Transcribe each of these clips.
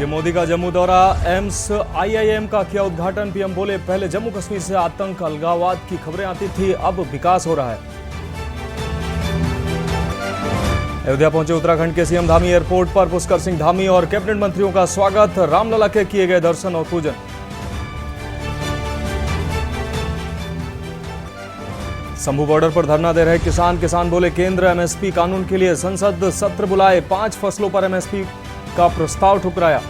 ये मोदी का जम्मू दौरा, एम्स आईआईएम का किया उद्घाटन। पीएम बोले, पहले जम्मू कश्मीर से आतंक अलगाववाद की खबरें आती थी, अब विकास हो रहा है। अयोध्या पहुंचे उत्तराखंड के सीएम धामी, एयरपोर्ट पर पुष्कर सिंह धामी और कैबिनेट मंत्रियों का स्वागत। रामलला के किए गए दर्शन और पूजन। शंभू बॉर्डर पर धरना दे रहे किसान बोले, केंद्र एमएसपी कानून के लिए संसद सत्र बुलाए, 5 फसलों पर एमएसपी का प्रस्ताव ठुकराया।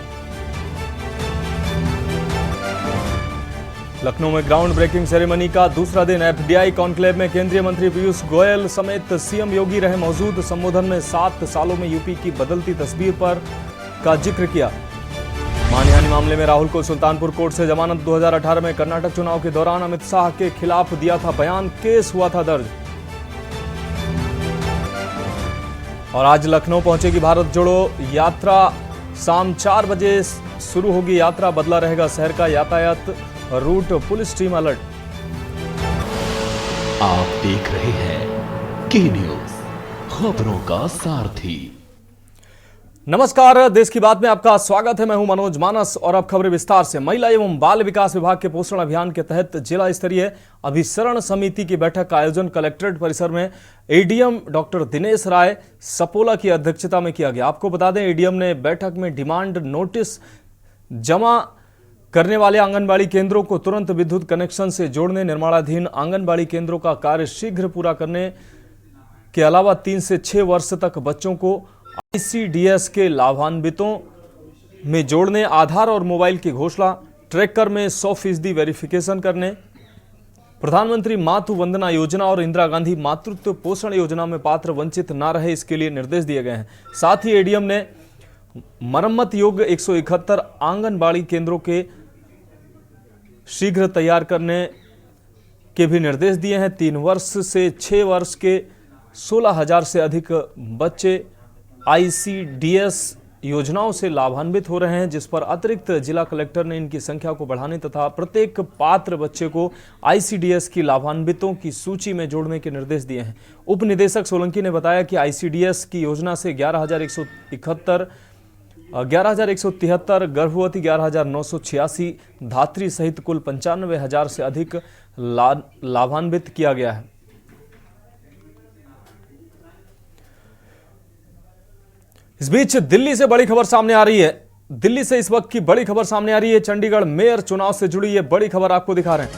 लखनऊ में ग्राउंड ब्रेकिंग सेरेमनी का दूसरा दिन, एफडीआई कॉन्क्लेव में केंद्रीय मंत्री पीयूष गोयल समेत सीएम योगी रहे मौजूद। संबोधन में 7 सालों में यूपी की बदलती तस्वीर पर का जिक्र किया। मानहानि मामले में राहुल को सुल्तानपुर कोर्ट से जमानत। 2018 में कर्नाटक चुनाव के दौरान अमित शाह के खिलाफ दिया था बयान, केस हुआ था दर्ज। और आज लखनऊ पहुंचेगी भारत जोड़ो यात्रा, शाम 4 बजे शुरू होगी यात्रा। बदला रहेगा शहर का यातायात रूट, पुलिस टीम अलर्ट। आप देख रहे हैं के न्यूज, खबरों का सारथी। नमस्कार, देश की बात में आपका स्वागत है। मैं हूं मनोज मानस और अब खबरें विस्तार से। महिला एवं बाल विकास विभाग के पोषण अभियान के तहत जिला स्तरीय अभिसरण समिति की बैठक का आयोजन कलेक्ट्रेट परिसर में एडीएम डॉक्टर दिनेश राय सपोला की अध्यक्षता में किया गया। आपको बता दें, एडीएम ने बैठक में डिमांड नोटिस जमा करने वाले आंगनबाड़ी केंद्रों को तुरंत विद्युत कनेक्शन से जोड़ने, निर्माणाधीन आंगनबाड़ी केंद्रों का कार्य शीघ्र पूरा करने के अलावा 3 से 6 वर्ष तक बच्चों को आईसीडीएस के लाभान्वितों में जोड़ने, आधार और मोबाइल की घोषणा, ट्रैकर में 100% वेरिफिकेशन करने, प्रधानमंत्री मातृ वंदना योजना और इंदिरा गांधी मातृत्व पोषण योजना में पात्र वंचित न रहे, इसके लिए निर्देश दिए गए हैं। साथ ही एडीएम ने मरम्मत योग्य 171 आंगनबाड़ी केंद्रों के शीघ्र तैयार करने के भी निर्देश दिए हैं। 3 वर्ष से 6 वर्ष के 16,000 से अधिक बच्चे आईसीडीएस योजनाओं से लाभान्वित हो रहे हैं, जिस पर अतिरिक्त जिला कलेक्टर ने इनकी संख्या को बढ़ाने तथा प्रत्येक पात्र बच्चे को आईसीडीएस की लाभान्वितों की सूची में जोड़ने के निर्देश दिए हैं। उप निदेशक सोलंकी ने बताया कि आईसीडीएस की योजना से 11,173 गर्भवती, 11,986 धात्री सहित कुल 95,000 से अधिक लाभान्वित किया गया है। इस बीच दिल्ली से बड़ी खबर सामने आ रही है। दिल्ली से इस वक्त की बड़ी खबर सामने आ रही है। चंडीगढ़ मेयर चुनाव से जुड़ी ये बड़ी खबर आपको दिखा रहे हैं।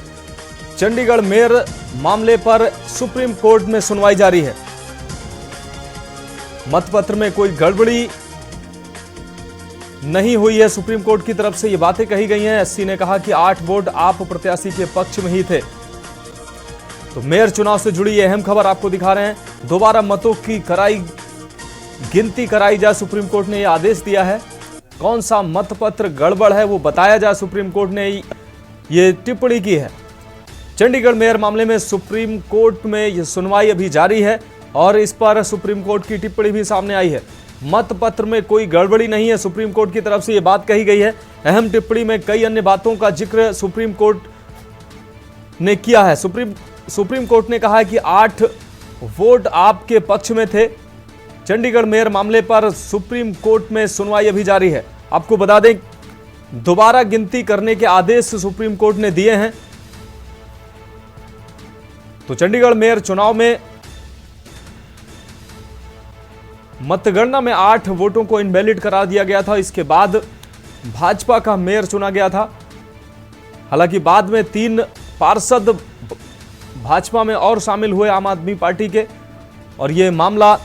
चंडीगढ़ मेयर मामले पर सुप्रीम कोर्ट में सुनवाई जारी है। मतपत्र में कोई गड़बड़ी नहीं हुई है, सुप्रीम कोर्ट की तरफ से ये बातें कही गई हैं। एससी ने कहा कि 8 वोट आप प्रत्याशी के पक्ष में ही थे। तो मेयर चुनाव से जुड़ी ये अहम खबर आपको दिखा रहे हैं। दोबारा मतों की गिनती कराई जाए, सुप्रीम कोर्ट ने यह आदेश दिया है। कौन सा मतपत्र गड़बड़ है वो बताया जाए, सुप्रीम कोर्ट ने ये टिप्पणी की है। चंडीगढ़ मेयर मामले में सुप्रीम कोर्ट में यह सुनवाई अभी जारी है और इस पर सुप्रीम कोर्ट की टिप्पणी भी सामने आई है। मतपत्र में कोई गड़बड़ी नहीं है, सुप्रीम कोर्ट की तरफ से यह बात कही गई है। अहम टिप्पणी में कई अन्य बातों का जिक्र सुप्रीम कोर्ट ने किया है। सुप्रीम कोर्ट ने कहा है कि 8 वोट आपके पक्ष में थे। चंडीगढ़ मेयर मामले पर सुप्रीम कोर्ट में सुनवाई अभी जारी है। आपको बता दें, दोबारा गिनती करने के आदेश सुप्रीम कोर्ट ने दिए हैं। तो चंडीगढ़ मेयर चुनाव में मतगणना में 8 वोटों को इनवैलिड करार दिया गया था। इसके बाद भाजपा का मेयर चुना गया था। हालांकि बाद में 3 पार्षद भाजपा में और शामिल हुए आम आदमी पार्टी के, और यह मामला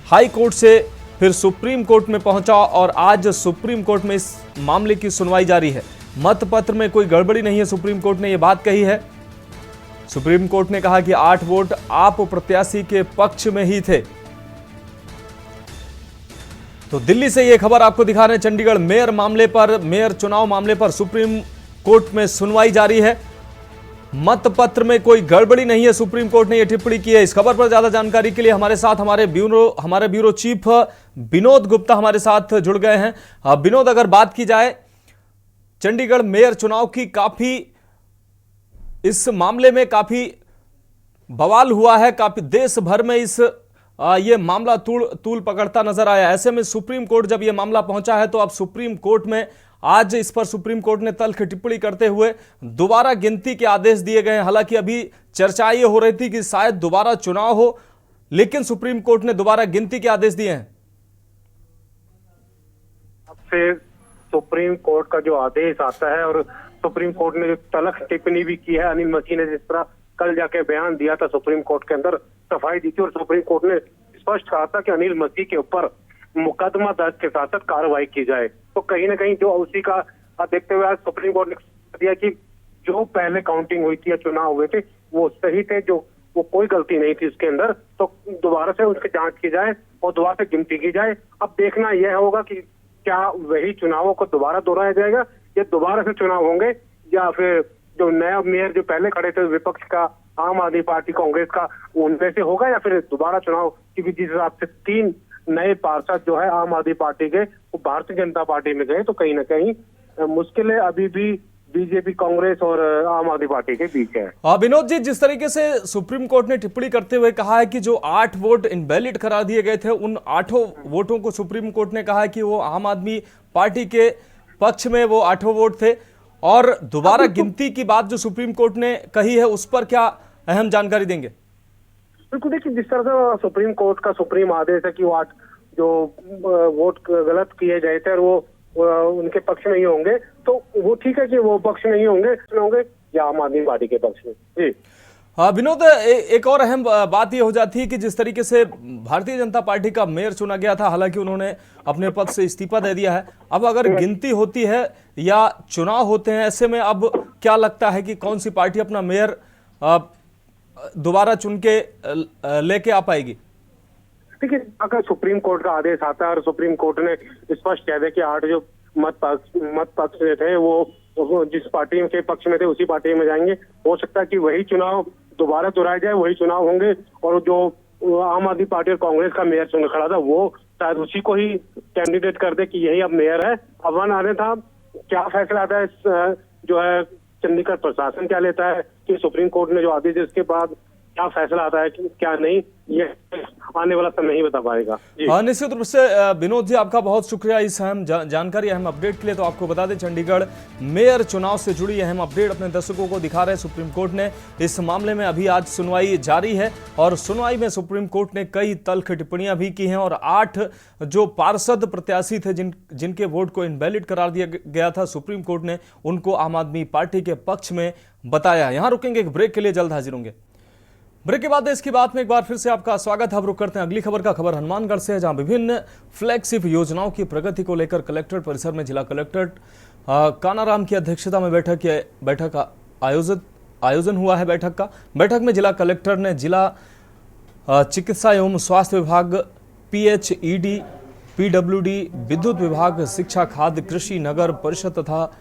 हाई कोर्ट से फिर सुप्रीम कोर्ट में पहुंचा और आज सुप्रीम कोर्ट में इस मामले की सुनवाई जारी है। मतपत्र में कोई गड़बड़ी नहीं है, सुप्रीम कोर्ट ने यह बात कही है। सुप्रीम कोर्ट ने कहा कि 8 वोट आप प्रत्याशी के पक्ष में ही थे। तो दिल्ली से यह खबर आपको दिखा रहे हैं। चंडीगढ़ मेयर चुनाव मामले पर सुप्रीम कोर्ट में सुनवाई जारी है। मतपत्र में कोई गड़बड़ी नहीं है, सुप्रीम कोर्ट ने यह टिप्पणी की है। इस खबर पर ज्यादा जानकारी के लिए हमारे साथ हमारे ब्यूरो चीफ विनोद गुप्ता हमारे साथ जुड़ गए हैं। विनोद, अगर बात की जाए चंडीगढ़ मेयर चुनाव की, काफी इस मामले में काफी बवाल हुआ है, काफी देश भर में इस ये मामला तूल पकड़ता नजर आया। ऐसे में सुप्रीम कोर्ट जब ये मामला पहुंचा है तो अब सुप्रीम कोर्ट में आज इस पर सुप्रीम कोर्ट ने तल्ख टिप्पणी करते हुए दोबारा गिनती के आदेश दिए गए। हालांकि अभी चर्चा ये हो रही थी कि शायद दोबारा चुनाव हो, लेकिन सुप्रीम कोर्ट ने दोबारा गिनती के आदेश दिए हैं। से सुप्रीम कोर्ट का जो आदेश आता है और सुप्रीम कोर्ट ने जो तल्ख टिप्पणी भी की है, अनिल मसीह ने जिस तरह कल जाके बयान दिया था सुप्रीम कोर्ट के अंदर, सफाई दी थी और सुप्रीम कोर्ट ने स्पष्ट कहा था कि अनिल मसीह के ऊपर मुकदमा दर्ज के साथ साथ कार्रवाई की जाए। तो कहीं ना कहीं जो उसी का देखते हुए आज सुप्रीम कोर्ट ने दिया कि जो पहले काउंटिंग हुई थी या चुनाव हुए थे वो सही थे, जो वो कोई गलती नहीं थी उसके अंदर, तो दोबारा से उसकी जांच की जाए और दोबारा से गिनती की जाए। अब देखना यह होगा कि क्या वही चुनावों को दोबारा दोहराया जाएगा या दोबारा से चुनाव होंगे, या फिर जो नया मेयर जो पहले खड़े थे विपक्ष का, आम आदमी पार्टी, कांग्रेस का, उनमें से होगा या फिर दोबारा चुनाव। क्योंकि जिस हिसाब से 3 नए पार्षद जो है आम आदमी पार्टी के वो भारतीय जनता पार्टी में गए, तो कहीं ना कहीं मुश्किलें अभी भी बीजेपी, कांग्रेस और आम आदमी पार्टी के बीच है। विनोद जी, जिस तरीके से सुप्रीम कोर्ट ने टिप्पणी करते हुए कहा है कि जो 8 वोट इनवैलिड करा दिए गए थे, उन 8 वोटों को सुप्रीम कोर्ट ने कहा है कि वो आम आदमी पार्टी के पक्ष में वो 8 वोट थे, और दोबारा गिनती की बात जो सुप्रीम कोर्ट ने कही है उस पर क्या अहम जानकारी देंगे? बिल्कुल, देखिए जिस तरह से सुप्रीम कोर्ट का सुप्रीम आदेश है कि वो 8 जो वोट गलत किए गए थे और वो उनके पक्ष में ही होंगे, तो वो ठीक है कि वो पक्ष में ही होंगे या आम आदमी पार्टी के पक्ष में। जी विनोद, एक और अहम बात यह हो जाती है कि जिस तरीके से भारतीय जनता पार्टी का मेयर चुना गया था, हालांकि उन्होंने अपने पद से इस्तीफा दे दिया है। अब अगर गिनती होती है या चुनाव होते हैं, ऐसे में अब क्या लगता है कि कौन सी पार्टी अपना मेयर दोबारा चुन के लेके आ पाएगी? देखिए, अगर सुप्रीम कोर्ट का आदेश आता है और सुप्रीम कोर्ट ने स्पष्ट कह दिया कि 8 जो मत पक्ष में थे वो जिस पार्टी के पक्ष में थे उसी पार्टी में जाएंगे, हो सकता है कि वही चुनाव दोबारा दोहराया जाए, वही चुनाव होंगे और जो आम आदमी पार्टी और कांग्रेस का मेयर चुन खड़ा था वो शायद उसी को ही कैंडिडेट कर दे कि यही अब मेयर है। अब आने था क्या फैसला आता है, जो है चंडीगढ़ प्रशासन क्या लेता है कि सुप्रीम कोर्ट ने जो आदेश है उसके बाद क्या फैसला आता है कि क्या नहीं, ये आने वाला समय नहीं बता पाएगा। निश्चित रूप से विनोद जी, आपका बहुत शुक्रिया इस अहम जानकारी, अहम अपडेट के लिए। तो आपको बता दें, चंडीगढ़ मेयर चुनाव से जुड़ी अहम अपडेट अपने दर्शकों को दिखा रहे सुप्रीम कोर्ट ने इस मामले में अभी आज सुनवाई जारी है, और सुनवाई में सुप्रीम कोर्ट ने कई तल्ख टिप्पणियां भी की हैं, और 8 जो पार्षद प्रत्याशी थे जिनके वोट को इनवैलिड करार दिया गया था, सुप्रीम कोर्ट ने उनको आम आदमी पार्टी के पक्ष में बताया। यहां रुकेंगे एक ब्रेक के लिए, जल्द हाजिर होंगे। ब्रेक के बाद देश की बात में एक बार फिर से आपका स्वागत है। अब रुक करते हैं अगली खबर का। खबर हनुमानगढ़ से है, जहां विभिन्न फ्लैगशिप योजनाओं की प्रगति को लेकर कलेक्ट्रेट परिसर में जिला कलेक्टर कानाराम की अध्यक्षता में बैठक का आयोजन हुआ है। बैठक में जिला कलेक्टर ने जिला चिकित्सा एवं स्वास्थ्य विभाग, PHED, PWD, विद्युत विभाग, शिक्षा, खाद्य, कृषि, नगर परिषद तथा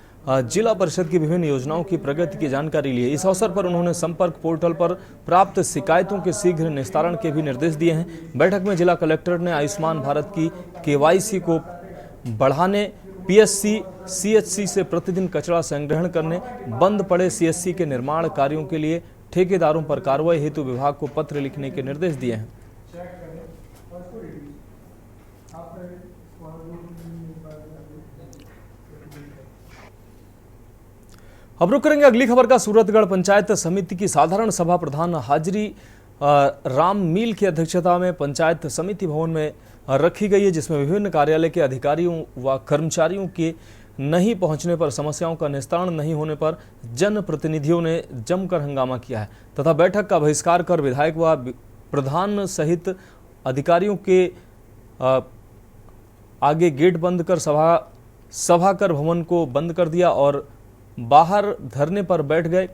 जिला परिषद की विभिन्न योजनाओं की प्रगति की जानकारी ली। इस अवसर पर उन्होंने संपर्क पोर्टल पर प्राप्त शिकायतों के शीघ्र निस्तारण के भी निर्देश दिए हैं। बैठक में जिला कलेक्टर ने आयुष्मान भारत की KYC को बढ़ाने, PSC, CHC से प्रतिदिन कचरा संग्रहण करने, बंद पड़े CSC के निर्माण कार्यों के लिए ठेकेदारों पर कार्रवाई हेतु विभाग को पत्र लिखने के निर्देश दिए हैं। अब रुक करेंगे अगली खबर का। सूरतगढ़ पंचायत समिति की साधारण सभा प्रधान हाजिरी राम मील की अध्यक्षता में पंचायत समिति भवन में रखी गई है, जिसमें विभिन्न कार्यालय के अधिकारियों व कर्मचारियों के नहीं पहुंचने पर, समस्याओं का निस्तारण नहीं होने पर जनप्रतिनिधियों ने जमकर हंगामा किया है तथा बैठक का बहिष्कार कर विधायक व प्रधान सहित अधिकारियों के आगे गेट बंद कर सभाकर भवन को बंद कर दिया और बाहर धरने पर बैठ गए।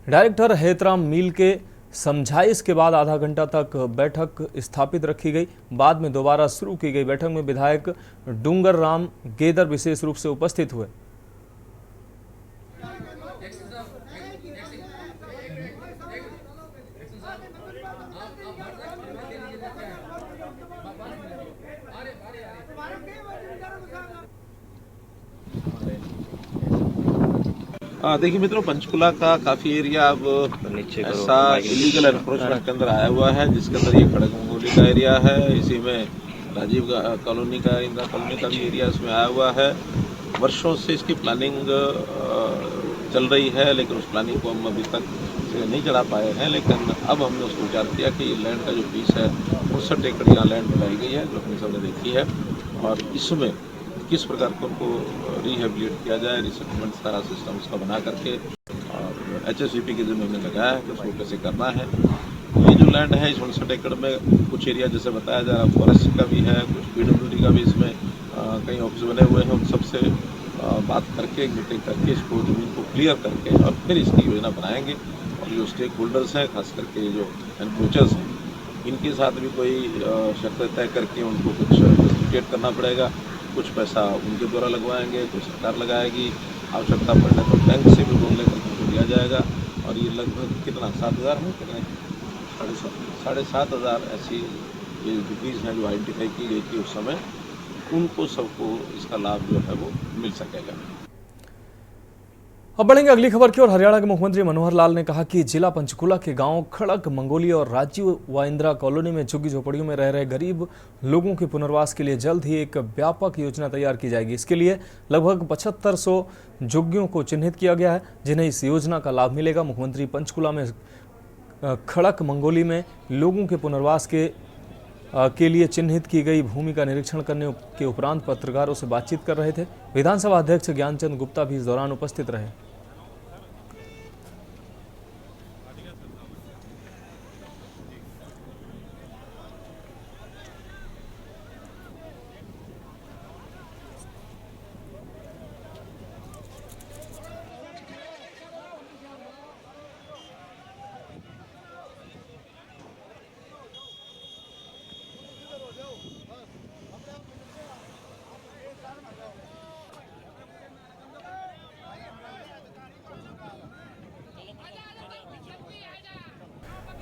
डायरेक्टर हेतराम मील के समझाइश के बाद आधा घंटा तक बैठक स्थापित रखी गई। बाद में दोबारा शुरू की गई बैठक में विधायक डूंगर राम गेदर विशेष रूप से उपस्थित हुए। देखिए मित्रों, पंचकुला का काफ़ी एरिया अब ऐसा इलीगल एनक्रोचमेंट के अंदर आया हुआ है, जिसके अंदर ये खड़ग मंगोली का एरिया है। इसी में राजीव कॉलोनी का, इंदिरा कॉलोनी का भी एरिया इसमें आया हुआ है। वर्षों से इसकी प्लानिंग चल रही है, लेकिन उस प्लानिंग को हम अभी तक नहीं चढ़ा पाए हैं। लेकिन अब हमने उसको विचार किया कि लैंड का जो पीस है 69 एकड़ यहाँ लैंड बनाई गई है, जो अपने सबने देखी है, और इसमें किस प्रकार को उनको रिहेबिलिट किया जाए, रिसेटलमेंट सारा सिस्टम उसका बना करके, और HSVP के जिम्मे हमने लगाया है कि उसको कैसे करना है। ये जो लैंड है इस 69 एकड़ में कुछ एरिया जैसे बताया जा रहा है फॉरेस्ट का भी है, कुछ PWD का भी इसमें कई ऑफिस बने हुए हैं। उन सबसे बात करके, मीटिंग करके इसको ज़मीन को क्लियर करके और फिर इसकी योजना बनाएंगे। और जो स्टेक होल्डर्स हैं, खास करके जो एनक्रोचर्स हैं, इनके साथ भी कोई शर्तें तय करके उनको कुछ सर्टिफिकेट करना पड़ेगा। कुछ पैसा उनके द्वारा लगवाएंगे, कुछ सरकार लगाएगी। आवश्यकता पड़ने पर बैंक से भी लोन लेकर उनको दिया जाएगा। और ये लगभग कितना 7,000 है, कितने 7,500 ऐसी ये रुपीज़ हैं जो आइडेंटिफाई की गई थी उस समय, उनको सबको इसका लाभ जो है वो मिल सकेगा। अब बढ़ेंगे अगली खबर की ओर। हरियाणा के मुख्यमंत्री मनोहर लाल ने कहा कि जिला पंचकुला के गांव खड़ग मंगोली और राजीव व इंदिरा कॉलोनी में झुग्गी झोपड़ियों में रह रहे गरीब लोगों के पुनर्वास के लिए जल्द ही एक व्यापक योजना तैयार की जाएगी। इसके लिए लगभग 7500 झुग्गियों को चिन्हित किया गया है, जिन्हें इस योजना का लाभ मिलेगा। मुख्यमंत्री पंचकुला में खड़ग मंगोली में लोगों के पुनर्वास के लिए चिन्हित की गई भूमि का निरीक्षण करने के उपरांत पत्रकारों से बातचीत कर रहे थे। विधानसभा अध्यक्ष ज्ञानचंद गुप्ता भी इस दौरान उपस्थित रहे।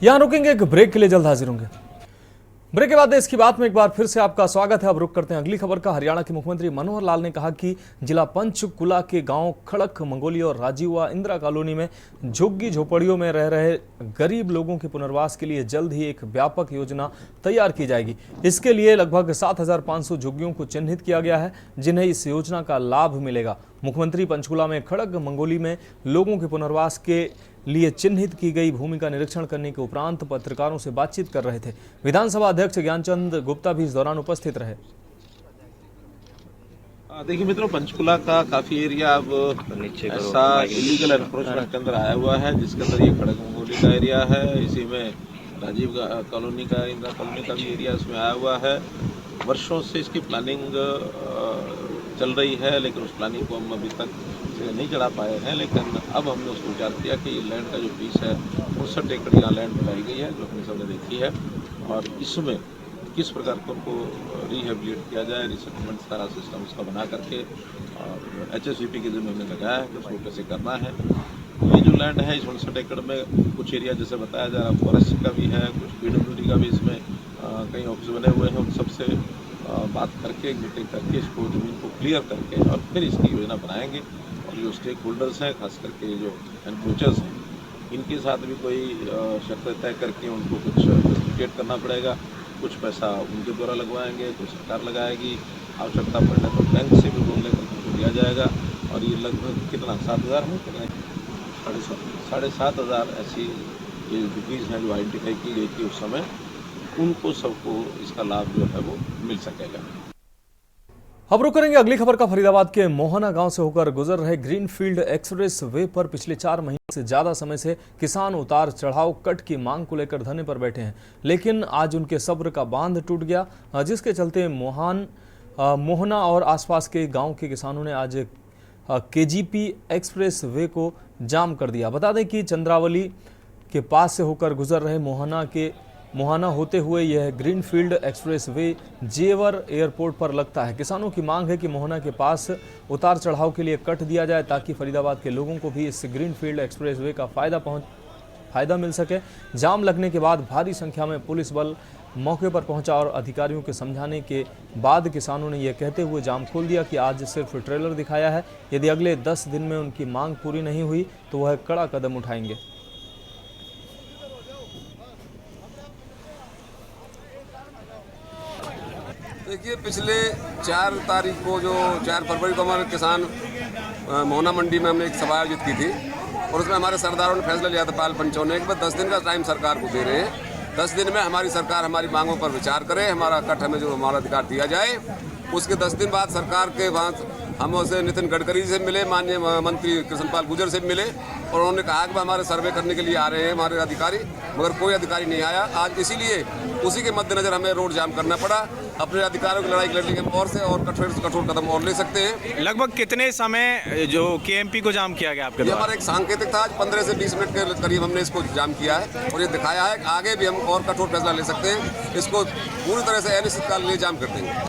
यहां रुकेंगे, एक ब्रेक के लिए जल्द हाजिर होंगे। ब्रेक के बाद देश की बात में एक बार फिर से आपका स्वागत है। अब रुक करते हैं अगली खबर का। हरियाणा के मुख्यमंत्री मनोहर लाल ने कहा कि जिला पंचकुला के गांव खड़ग मंगोली और राजीव व इंदिरा कॉलोनी में झुग्गी झोपड़ियों में रह रहे गरीब लोगों के पुनर्वास के लिए जल्द ही एक व्यापक योजना तैयार की जाएगी। इसके लिए लगभग 7,500 झुग्गियों को चिन्हित किया गया है, जिन्हें इस योजना का लाभ मिलेगा। मुख्यमंत्री पंचकुला में खड़ग मंगोली में लोगों के पुनर्वास के लिए चिन्हित की गई भूमि का निरीक्षण करने के उपरांत पत्रकारों से बातचीत कर रहे थे। विधानसभा अध्यक्ष ज्ञानचंद गुप्ता भी इस दौरान उपस्थित रहे। देखिए मित्रों, पंचकुला का काफ़ी एरिया अब ऐसा इलीगल एनक्रोचमेंट के अंदर आया हुआ है, जिसके अंदर ये खड़ग मंगोली का एरिया है। इसी में राजीव कॉलोनी का, इंदिरा कॉलोनी का भी एरिया इसमें आया हुआ है। वर्षों से इसकी प्लानिंग चल रही है, लेकिन उस प्लानिंग को हम अभी तक नहीं चढ़ा पाए हैं। लेकिन अब हमने उसको विचार किया कि लैंड का जो पीस है 69 एकड़ यहाँ लैंड बनाई गई है, जो अपने सबने देखी है, और इसमें किस प्रकार को उनको रिहेबिलिट किया जाए, रिसेटलमेंट सारा सिस्टम उसका बना करके, और HSVP के जिम्मे हमने लगाया है कि उसको कैसे करना है। ये जो लैंड है इस 69 एकड़ में कुछ एरिया जैसे बताया जा रहा है फॉरेस्ट का भी है, कुछ PWD का भी इसमें कई ऑफिस बने हुए हैं। उन सबसे बात करके, मीटिंग करके इसको ज़मीन को क्लियर करके और फिर इसकी योजना बनाएंगे। और जो स्टेक होल्डर्स हैं, खास करके जो एनक्रोचर्स हैं, इनके साथ भी कोई शर्तें तय करके उनको कुछ सर्टिफिकेट करना पड़ेगा। कुछ पैसा उनके द्वारा लगवाएंगे, कुछ सरकार लगाएगी। आवश्यकता पड़ने पर बैंक से भी लोन लेकर उनको दिया जाएगा। और ये लगभग कितना 7,000 है, कितने 7,500 ऐसी ये रुपीज़ हैं जो आइडेंटिफाई की गई थी उस समय, उनको सबको इसका लाभ जो है वो मिल सकेगा। अब रुक करेंगे अगली खबर का। फरीदाबाद के मोहना गांव से होकर गुजर रहे ग्रीनफील्ड एक्सप्रेस वे पर पिछले 4 महीने से ज्यादा समय से किसान उतार चढ़ाव कट की मांग को लेकर धरने पर बैठे हैं। लेकिन आज उनके सब्र का बांध टूट गया, जिसके चलते मोहना और आसपास के गांव के किसानों ने आज KGP एक्सप्रेस वे को जाम कर दिया। बता दें कि चंद्रावली के पास से होकर गुजर रहे मोहना होते हुए यह ग्रीनफील्ड एक्सप्रेस वे जेवर एयरपोर्ट पर लगता है। किसानों की मांग है कि मोहना के पास उतार चढ़ाव के लिए कट दिया जाए, ताकि फरीदाबाद के लोगों को भी इस ग्रीनफील्ड एक्सप्रेस वे का फायदा फायदा मिल सके। जाम लगने के बाद भारी संख्या में पुलिस बल मौके पर पहुंचा और अधिकारियों के समझाने के बाद किसानों ने यह कहते हुए जाम खोल दिया कि आज सिर्फ ट्रेलर दिखाया है, यदि अगले 10 दिन में उनकी मांग पूरी नहीं हुई तो वह कड़ा कदम उठाएंगे। देखिए, पिछले 4 तारीख को जो 4 फरवरी को हमारे किसान मोहना मंडी में हमने एक सभा आयोजित की थी और उसमें हमारे सरदारों ने फैसला लिया था, पाल पंचों ने, कि 10 दिन का टाइम सरकार को दे रहे हैं। 10 दिन में हमारी सरकार हमारी मांगों पर विचार करे, हमारा कट हमें जो हमारा अधिकार दिया जाए। उसके 10 दिन बाद सरकार के वहाँ हम उसे नितिन गडकरी से मिले, माननीय मंत्री कृष्णपाल गुर्जर से मिले और उन्होंने कहा कि हमारे सर्वे करने के लिए आ रहे हैं हमारे अधिकारी, मगर कोई अधिकारी नहीं आया। आज इसीलिए उसी के मद्देनजर हमें रोड जाम करना पड़ा। अपने अधिकारों की लड़ाई लड़ने के और से और कठोर से कठोर कदम और ले सकते हैं। लगभग कितने समय जो केएमपी को जाम किया गया आपके ये हमारा एक सांकेतिक था। आज 15 से 20 मिनट के करीब हमने इसको जाम किया है और ये दिखाया है कि आगे भी हम और कठोर फैसला ले सकते हैं। इसको पूरी तरह से अनिश्चितकाल के लिए जाम कर देंगे।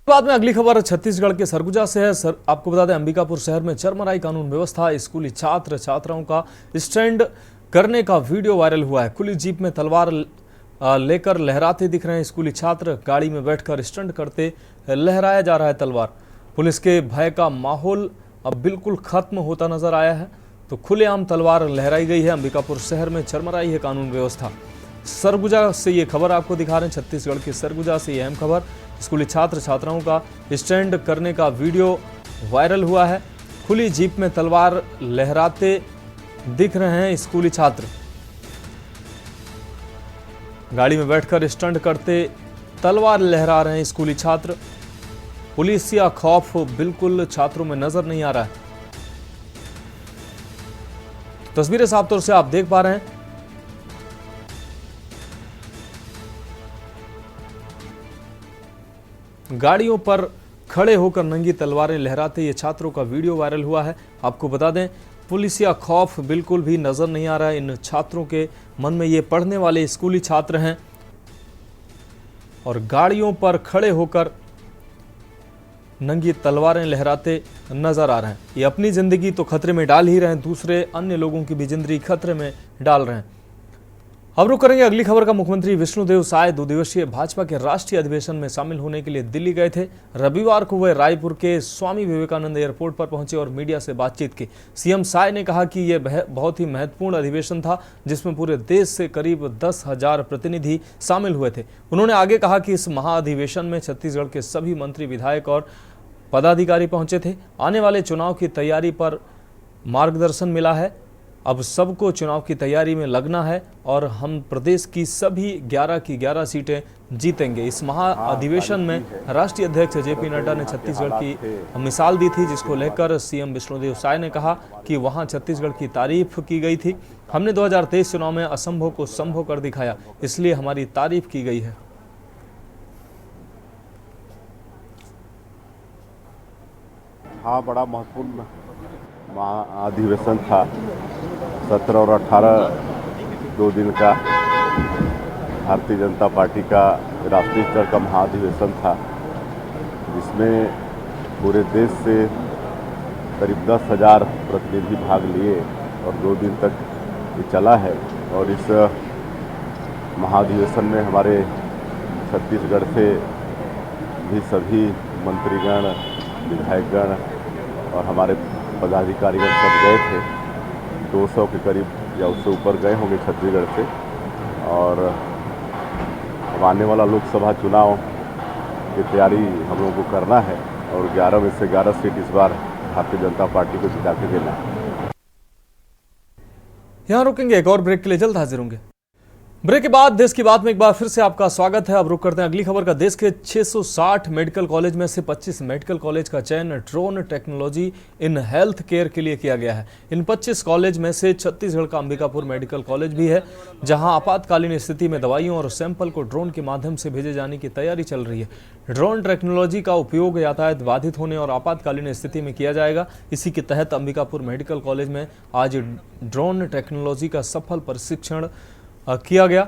बाद में अगली खबर छत्तीसगढ़ के सरगुजा से है। आपको बता दें, अंबिकापुर शहर में चरमराई कानून व्यवस्था, स्कूली छात्र छात्राओं का स्टैंड करने का वीडियो वायरल हुआ है। खुली जीप में तलवार लेकर लहराते दिख रहे हैं स्कूली छात्र। गाड़ी में बैठकर स्टंट करते लहराया जा रहा है तलवार। पुलिस के भय का माहौल अब बिल्कुल खत्म होता नजर आया है, तो खुलेआम तलवार लहराई गई है। अंबिकापुर शहर में चरमराई है कानून व्यवस्था। सरगुजा से ये खबर आपको दिखा रहे हैं, छत्तीसगढ़ के सरगुजा से ये अहम खबर। स्कूली छात्र छात्राओं का स्टैंड करने का वीडियो वायरल हुआ है। खुली जीप में तलवार लहराते दिख रहे हैं स्कूली छात्र। गाड़ी में बैठकर स्टंट करते तलवार लहरा रहे हैं स्कूली छात्र। पुलिस या खौफ बिल्कुल छात्रों में नजर नहीं आ रहा है। तस्वीरें साफ तौर से आप देख पा रहे हैं। गाड़ियों पर खड़े होकर नंगी तलवारें लहराते ये छात्रों का वीडियो वायरल हुआ है। आपको बता दें, पुलिस या खौफ बिल्कुल भी नजर नहीं आ रहा है इन छात्रों के मन में। ये पढ़ने वाले स्कूली छात्र हैं और गाड़ियों पर खड़े होकर नंगी तलवारें लहराते नजर आ रहे हैं। ये अपनी जिंदगी तो खतरे में डाल ही रहे हैं, दूसरे अन्य लोगों की भी जिंदगी खतरे में डाल रहे हैं। अब रुक करेंगे अगली खबर का। मुख्यमंत्री विष्णुदेव साय 2 दिवसीय भाजपा के राष्ट्रीय अधिवेशन में शामिल होने के लिए दिल्ली गए थे। रविवार को वे रायपुर के स्वामी विवेकानंद एयरपोर्ट पर पहुंचे और मीडिया से बातचीत की। सीएम साय ने कहा कि यह बहुत ही महत्वपूर्ण अधिवेशन था, जिसमें पूरे देश से करीब 10,000 प्रतिनिधि शामिल हुए थे। उन्होंने आगे कहा कि इस महाअधिवेशन में छत्तीसगढ़ के सभी मंत्री, विधायक और पदाधिकारी पहुंचे थे। आने वाले चुनाव की तैयारी पर मार्गदर्शन मिला है। अब सबको चुनाव की तैयारी में लगना है और हम प्रदेश की सभी 11 की 11 सीटें जीतेंगे। इस महाअधिवेशन में राष्ट्रीय अध्यक्ष जेपी नड्डा ने छत्तीसगढ़ की मिसाल दी थी, जिसको लेकर सीएम विष्णुदेव साय ने कहा कि वहां छत्तीसगढ़ की तारीफ की गई थी। हमने 2023 चुनाव में असंभव को संभव कर दिखाया, इसलिए हमारी तारीफ की गई है। हाँ, बड़ा महत्वपूर्ण महाअधिवेशन था। 17 और 18 2 दिन का भारतीय जनता पार्टी का राष्ट्रीय स्तर का महाअधिवेशन था, जिसमें पूरे देश से करीब 10,000 प्रतिनिधि भाग लिए और 2 दिन तक ये चला है। और इस महाअधिवेशन में हमारे छत्तीसगढ़ से भी सभी मंत्रीगण, विधायकगण और हमारे पदाधिकारीगण सब गए थे। 200 के करीब या उससे ऊपर गए होंगे छत्तीसगढ़ से। और अब आने वाला लोकसभा चुनाव की तैयारी हम लोगों को करना है और 11 में से 11 सीट इस बार भारतीय जनता पार्टी को जिता के देना है। यहां रुकेंगे, एक और ब्रेक के लिए जल्द हाजिर होंगे। ब्रेक के बाद देश की बात में एक बार फिर से आपका स्वागत है। अब रुक करते हैं अगली खबर का। देश के 660 मेडिकल कॉलेज में से 25 मेडिकल कॉलेज का चयन drone technology in health care के लिए किया गया है। इन 25 कॉलेज में से छत्तीसगढ़ का अंबिकापुर मेडिकल कॉलेज भी है, जहां आपातकालीन स्थिति में दवाइयों और सैंपल को ड्रोन के माध्यम से भेजे जाने की तैयारी चल रही है। ड्रोन टेक्नोलॉजी का उपयोग यातायात बाधित होने और आपातकालीन स्थिति में किया जाएगा। इसी के तहत अंबिकापुर मेडिकल कॉलेज में आज ड्रोन टेक्नोलॉजी का सफल प्रशिक्षण किया गया।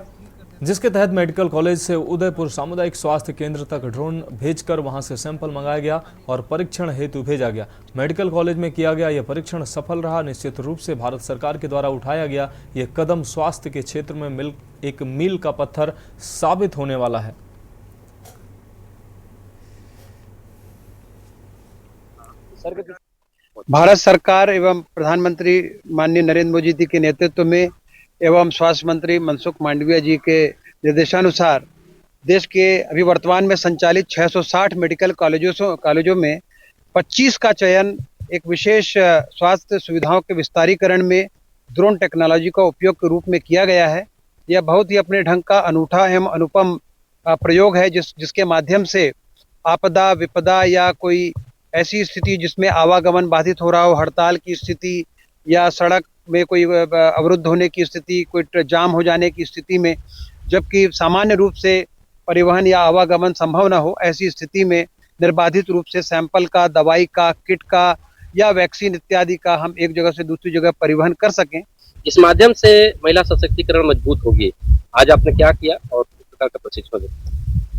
जिसके तहत मेडिकल कॉलेज से उदयपुर सामुदायिक स्वास्थ्य केंद्र तक ड्रोन भेजकर वहां से सैंपल मंगाया गया और परीक्षण हेतु भेजा गया। मेडिकल कॉलेज में किया गया यह परीक्षण सफल रहा। निश्चित रूप से भारत सरकार के द्वारा उठाया गया यह कदम स्वास्थ्य के क्षेत्र में एक मील का पत्थर साबित होने वाला है। भारत सरकार एवं प्रधानमंत्री माननीय नरेंद्र मोदी जी के नेतृत्व में एवं स्वास्थ्य मंत्री मनसुख मांडविया जी के निर्देशानुसार देश के अभी वर्तमान में संचालित 660 मेडिकल कॉलेजों में 25 का चयन एक विशेष स्वास्थ्य सुविधाओं के विस्तारीकरण में ड्रोन टेक्नोलॉजी का उपयोग के रूप में किया गया है। यह बहुत ही अपने ढंग का अनूठा एवं अनुपम प्रयोग है जिसके माध्यम से आपदा विपदा या कोई ऐसी स्थिति जिसमें आवागमन बाधित हो रहा हो, हड़ताल की स्थिति या सड़क में कोई अवरुद्ध होने की स्थिति, कोई जाम हो जाने की स्थिति में, जबकि सामान्य रूप से परिवहन या आवागमन संभव न हो, ऐसी स्थिति में निर्बाधित रूप से सैंपल का, दवाई का, किट का या वैक्सीन इत्यादि का हम एक जगह से दूसरी जगह परिवहन कर सकें। इस माध्यम से महिला सशक्तिकरण मजबूत होगी। आज आपने क्या किया और किस प्रकार का प्रशिक्षण दिया?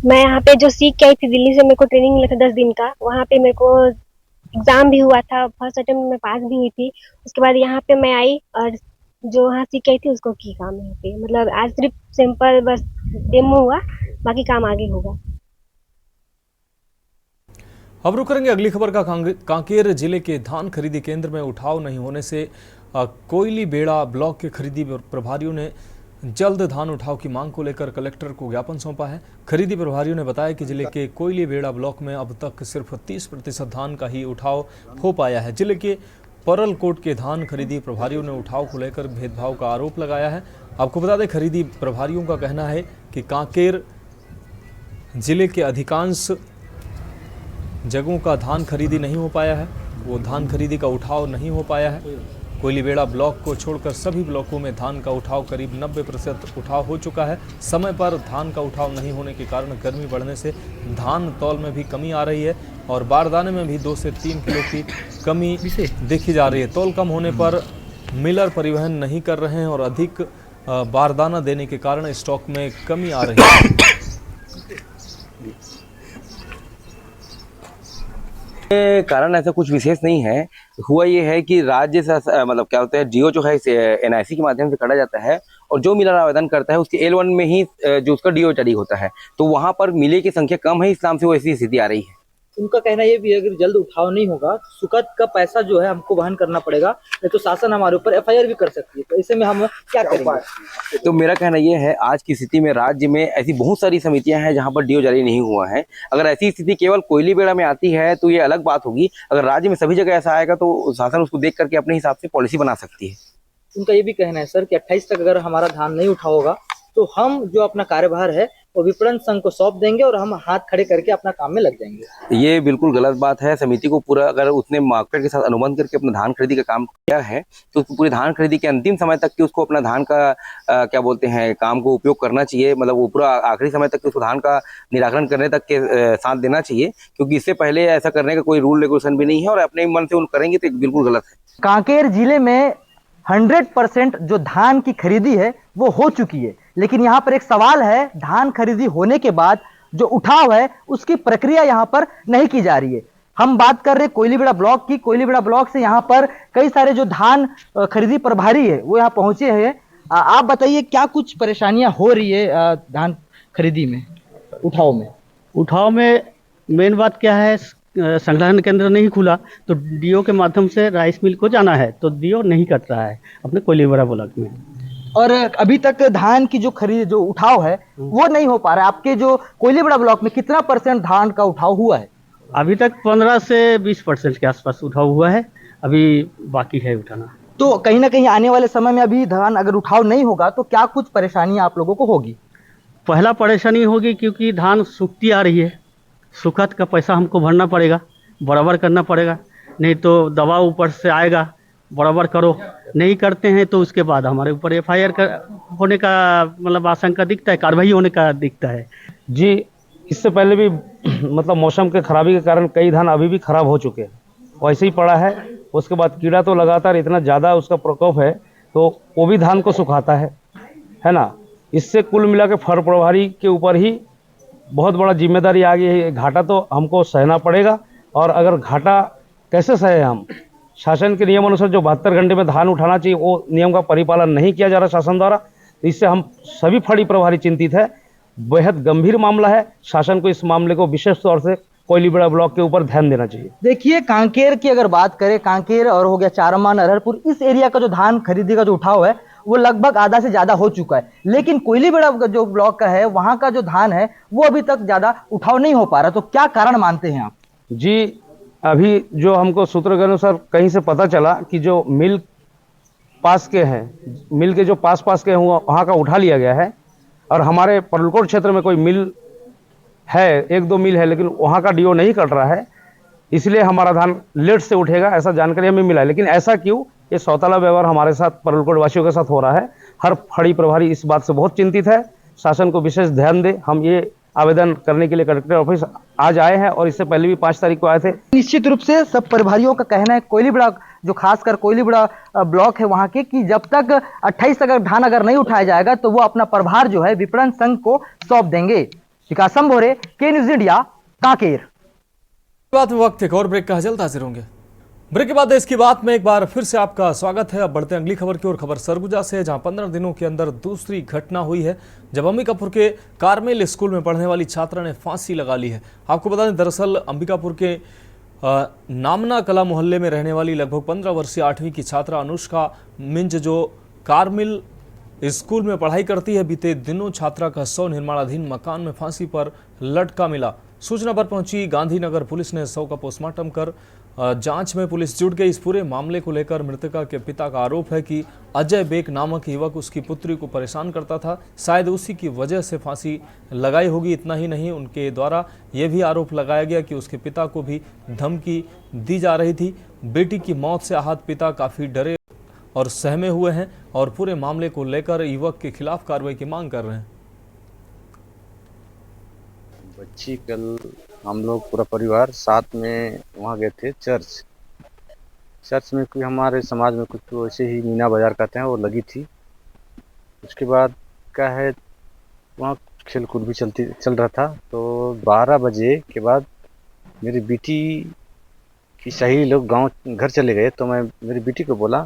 मैं यहाँ पे जो सीख के आई थी दिल्ली से, मेरे को ट्रेनिंग मिला था 10 दिन का। वहाँ पे मेरे को एग्जाम भी हुआ था, फर्स्ट अटेम्प्ट में पास भी हुई थी। उसके बाद यहाँ पे मैं आई और जो वहाँ सीख के आई थी उसको की काम यहाँ पे। मतलब आज सिर्फ सिंपल बस डेमो हुआ, बाकी काम आगे होगा। अब रुक करेंगे अगली खबर का। कांकेर जिले के धान खरीदी केंद्र में उठाव नहीं होने से कोयली बेड़ा ब्लॉक के खरीदी प्रभारियों ने जल्द धान उठाव की मांग को लेकर कलेक्टर को ज्ञापन सौंपा है। खरीदी प्रभारियों ने बताया कि जिले के कोयली बेड़ा ब्लॉक में अब तक सिर्फ 30% धान का ही उठाव हो पाया है। जिले के परलकोट के धान खरीदी प्रभारियों ने उठाव को लेकर भेदभाव का आरोप लगाया है। आपको बता दें, खरीदी प्रभारियों का कहना है कि कांकेर जिले के अधिकांश जगहों का धान खरीदी नहीं हो पाया है, वो धान खरीदी का उठाव नहीं हो पाया है। कोयलीबेड़ा ब्लॉक को छोड़कर सभी ब्लॉकों में धान का उठाव करीब 90% उठाव हो चुका है। समय पर धान का उठाव नहीं होने के कारण गर्मी बढ़ने से धान तौल में भी कमी आ रही है और बारदाने में भी 2 से 3 किलो की कमी देखी जा रही है। तौल कम होने पर मिलर परिवहन नहीं कर रहे हैं और अधिक बारदाना देने के कारण स्टॉक में कमी आ रही है। कारण ऐसा कुछ विशेष नहीं है। हुआ ये है कि राज्य से मतलब क्या होता है, डीओ जो है एनआईसी के माध्यम से काटा जाता है और जो मिलर आवेदन करता है उसके L1 में ही जो उसका डीओ जारी होता है, तो वहां पर मिले की संख्या कम है, इस नाम से वो ऐसी स्थिति आ रही है। उनका कहना ये भी है अगर जल्द उठाव नहीं होगा सुकत का पैसा जो है हमको वहन करना पड़ेगा, नहीं तो शासन हमारे ऊपर एफआईआर भी कर सकती है। तो ऐसे में हम क्या करेंगे? तो मेरा कहना ये है, आज की स्थिति में राज्य में ऐसी बहुत सारी समितियां हैं जहां पर डीओ जारी नहीं हुआ है। अगर ऐसी स्थिति केवल कोयलीबेड़ा में आती है तो ये अलग बात होगी। अगर राज्य में सभी जगह ऐसा आएगा तो शासन उसको देख करके अपने हिसाब से पॉलिसी बना सकती है। उनका ये भी कहना है सर कि 28 तक अगर हमारा धान नहीं उठा होगा तो हम जो अपना कार्यभार है वो विपणन संघ को सौंप देंगे और हम हाथ खड़े करके अपना काम में लग जाएंगे। ये बिल्कुल गलत बात है। समिति को पूरा, अगर उसने मार्केट के साथ अनुबंध करके अपना धान खरीदी का काम किया है तो उसको पूरी धान खरीदी के अंतिम समय तक कि उसको अपना धान का क्या बोलते हैं काम को उपयोग करना चाहिए। मतलब वो पूरा आखिरी समय तक उसको धान का निराकरण करने तक के साथ देना चाहिए, क्योंकि इससे पहले ऐसा करने का कोई रूल रेगुलेशन भी नहीं है और अपने मन से उन करेंगे तो बिल्कुल गलत है। कांकेर जिले में 100% जो धान की खरीदी है वो हो चुकी है, लेकिन यहाँ पर एक सवाल है, धान खरीदी होने के बाद जो उठाव है उसकी प्रक्रिया यहाँ पर नहीं की जा रही है। हम बात कर रहे हैं कोयलीबेड़ा ब्लॉक की। कोयलीबेड़ा ब्लॉक से यहाँ पर कई सारे जो धान खरीदी प्रभारी है वो यहाँ पहुंचे हैं। आप बताइए क्या कुछ परेशानियां हो रही है धान खरीदी में, उठाव में? उठाव में मेन बात क्या है, संग्रहण केंद्र नहीं खुला तो डीओ के माध्यम से राइस मिल को जाना है तो डीओ नहीं कर रहा है अपने कोयलीबेड़ा ब्लॉक में। और अभी तक धान की जो उठाव है वो नहीं हो पा रहा है। आपके जो कोयलीबेड़ा ब्लॉक में कितना % धान का उठाव हुआ है? अभी तक 15 से 20% के आसपास उठाव हुआ है, अभी बाकी है उठाना। तो कहीं ना कहीं आने वाले समय में अभी धान अगर उठाव नहीं होगा तो क्या कुछ परेशानियां आप लोगों को होगी? पहला परेशानी होगी क्योंकि धान सूखती आ रही है, सुखत का पैसा हमको भरना पड़ेगा, बराबर करना पड़ेगा, नहीं तो दवा ऊपर से आएगा बराबर करो, नहीं करते हैं तो उसके बाद हमारे ऊपर एफआईआर होने का मतलब आशंका दिखता है, कार्रवाई होने का दिखता है। जी, इससे पहले भी मतलब मौसम के खराबी के कारण कई धान अभी भी खराब हो चुके हैं, वैसे ही पड़ा है। उसके बाद कीड़ा तो लगातार इतना ज़्यादा उसका प्रकोप है तो वो भी धान को सुखाता है ना। इससे कुल मिला के फर प्रभारी के ऊपर ही बहुत बड़ा जिम्मेदारी आ गई है। घाटा तो हमको सहना पड़ेगा, और अगर घाटा कैसे सहे हम, शासन के नियम अनुसार जो 72 घंटे में धान उठाना चाहिए वो नियम का परिपालन नहीं किया जा रहा शासन द्वारा, तो इससे हम सभी फड़ी प्रभारी चिंतित है। बेहद गंभीर मामला है, शासन को इस मामले को विशेष तौर से कोयलीबेड़ा ब्लॉक के ऊपर ध्यान देना चाहिए। देखिए, कांकेर की अगर बात करें, कांकेर और हो गया चारमान, अरहरपुर, इस एरिया का जो धान खरीदी का जो उठाव है वो लगभग आधा से ज्यादा हो चुका है, लेकिन कोयलीबेड़ा जो ब्लॉक का है वहां का जो धान है वो अभी तक ज्यादा उठाव नहीं हो पा रहा। तो क्या कारण मानते हैं आप? जी, अभी जो हमको सूत्रों के अनुसार कहीं से पता चला कि जो मिल पास के हैं, मिल के जो पास के हैं वहाँ का उठा लिया गया है, और हमारे परलकोट क्षेत्र में कोई मिल है, 1-2 मिल है, लेकिन वहाँ का डीओ नहीं कट रहा है, इसलिए हमारा धान लेट से उठेगा, ऐसा जानकारी हमें मिला है। लेकिन ऐसा क्यों, ये सौताला व्यवहार हमारे साथ परलकोट वासियों के साथ हो रहा है। हर फड़ी प्रभारी इस बात से बहुत चिंतित है, शासन को विशेष ध्यान दे। हम ये आवेदन करने के लिए कलेक्टर ऑफिस आज आए हैं, और इससे पहले भी 5 तारीख को आए थे। निश्चित रूप से सब प्रभारियों का कहना है, कोयलीबेड़ा जो खासकर कोयलीबेड़ा ब्लॉक है वहां के, कि जब तक 28 तक धान अगर नहीं उठाया जाएगा तो वो अपना प्रभार जो है विपणन संघ को सौंप देंगे। विकास संभोरे, के न्यूज इंडिया, कांकेर। बात में वक्त एक और ब्रेक का, जल्द हाजिर होंगे। ब्रेक के बाद देश की बात में एक बार फिर से आपका स्वागत है। अब बढ़ते हैं अगली खबर की ओर। खबर सरगुजा से, जहां 15 दिनों के अंदर दूसरी घटना हुई है जब अंबिकापुर के कारमेल स्कूल में पढ़ने वाली छात्रा ने फांसी लगा ली है। आपको बता दें, दरअसल अंबिकापुर के नामना कला मोहल्ले में रहने वाली लगभग 15 वर्षीय 8वीं की छात्रा अनुष्का मिंज, जो कारमेल स्कूल में पढ़ाई करती है, बीते दिनों छात्रा का शव निर्माणाधीन मकान में फांसी पर लटका मिला। सूचना पर पहुंची गांधीनगर पुलिस ने शव का पोस्टमार्टम कर जांच में पुलिस जुट गई। इस पूरे मामले को लेकर मृतका के पिता का आरोप है कि अजय बेग नामक युवक उसकी पुत्री को परेशान करता था, शायद उसी की वजह से फांसी लगाई होगी। इतना ही नहीं, उनके द्वारा यह भी आरोप लगाया गया कि उसके पिता को भी धमकी दी जा रही थी। बेटी की मौत से आहत पिता काफी डरे और सहमे हुए हैं, और पूरे मामले को लेकर युवक के खिलाफ कार्रवाई की मांग कर रहे हैं। बच्ची कल हम लोग पूरा परिवार साथ में वहाँ गए थे चर्च में कोई हमारे समाज में कुछ तो ऐसे ही मीना बाजार कहते हैं वो लगी थी। उसके बाद क्या है, वहाँ खेल कूद भी चल रहा था। तो 12 बजे के बाद मेरी बेटी की सहेली लोग गांव घर चले गए, तो मैं मेरी बेटी को बोला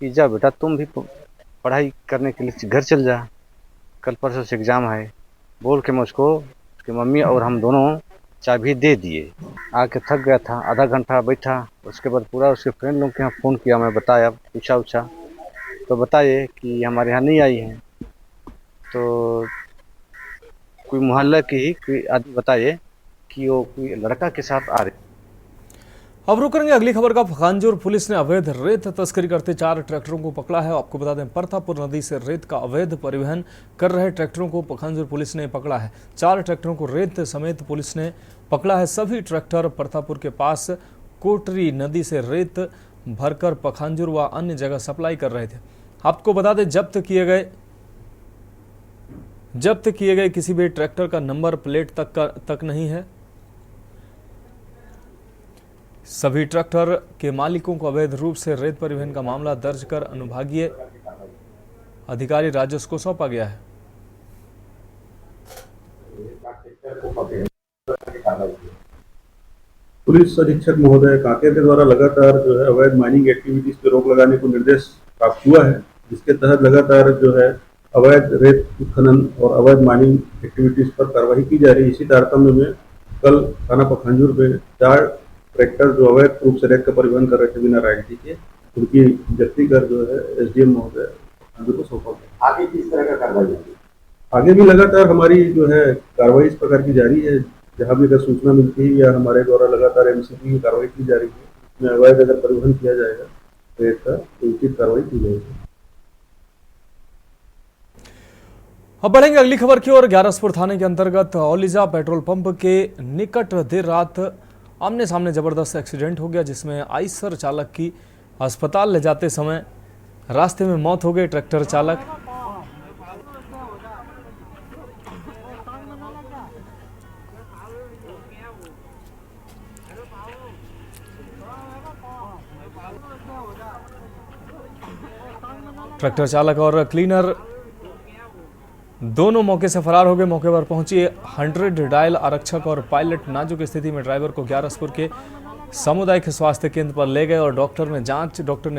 कि जा बेटा तुम भी पढ़ाई करने के लिए घर चल जा, कल परसों से एग्ज़ाम है, बोल के मैं उसको उसकी मम्मी और हम दोनों चाबी दे दिए। आके थक गया था, आधा घंटा बैठा, उसके बाद पूरा उसके फ्रेंड लोग के यहाँ फ़ोन किया, मैं बताया, पूछा तो बताए कि हमारे यहाँ नहीं आई हैं। तो कोई मोहल्ला के ही कोई आदमी बताए कि वो कोई लड़का के साथ आ रहे। अब रुक करेंगे अगली खबर का। पखांजूर पुलिस ने अवैध रेत तस्करी करते 4 ट्रैक्टरों को पकड़ा है। आपको बता दें, परतापुर नदी से रेत का अवैध परिवहन कर रहे ट्रैक्टरों को पखांजूर पुलिस ने पकड़ा है। 4 ट्रैक्टरों को रेत समेत पुलिस ने पकड़ा है। सभी ट्रैक्टर परतापुर के पास कोटरी नदी से रेत भरकर पखांजूर व अन्य जगह सप्लाई कर रहे थे। आपको बता दें, जब्त किए गए किसी भी ट्रैक्टर का नंबर प्लेट तक नहीं है। सभी ट्रैक्टर के मालिकों को अवैध रूप से रेत परिवहन का मामला दर्ज कर अनुभागीय अधिकारी राजस्व को सौंपा गया है। पुलिस अधीक्षक महोदय कांकेर के द्वारा लगातार जो है अवैध माइनिंग एक्टिविटीज पर रोक लगाने को निर्देश प्राप्त हुआ है, जिसके तहत लगातार जो है अवैध रेत उत्खनन और अवैध माइनिंग एक्टिविटीज पर कार्रवाई की जा रही है। इसी तारतम्य में कल थाना पखांजूर में 4 ट्रैक्टर जो अवैध रूप से रेत का परिवहन कर रहे थे बिना राइल्टी के, उनकी जब्ती कर जो है एसडीएम महोदय को सौंपा गया। आगे किस तरह का कार्रवाई होगी? आगे भी लगातार हमारी जो है कार्रवाई इस प्रकार की जारी है। जहाँ भी अगर सूचना मिलती है या हमारे द्वारा लगातार एमसीपी की कार्रवाई की जा रही है, उसमें अवैध अगर परिवहन किया जाएगा रेत का तो उचित कार्रवाई की जाएगी। अब बढ़ेंगे अगली खबर की ओर। ग्यारसपुर थाने के अंतर्गत औलिजा पेट्रोल पंप के निकट देर रात आमने सामने जबरदस्त एक्सीडेंट हो गया, जिसमें आइसर चालक की अस्पताल ले जाते समय रास्ते में मौत हो गई। ट्रैक्टर चालक और क्लीनर दोनों मौके से फरार हो गए। मौके पर पहुंची 100 डायल आरक्षक और पायलट नाजुक स्थिति में ड्राइवर को ग्यारसपुर के सामुदायिक स्वास्थ्य केंद्र पर ले गए और डॉक्टर ने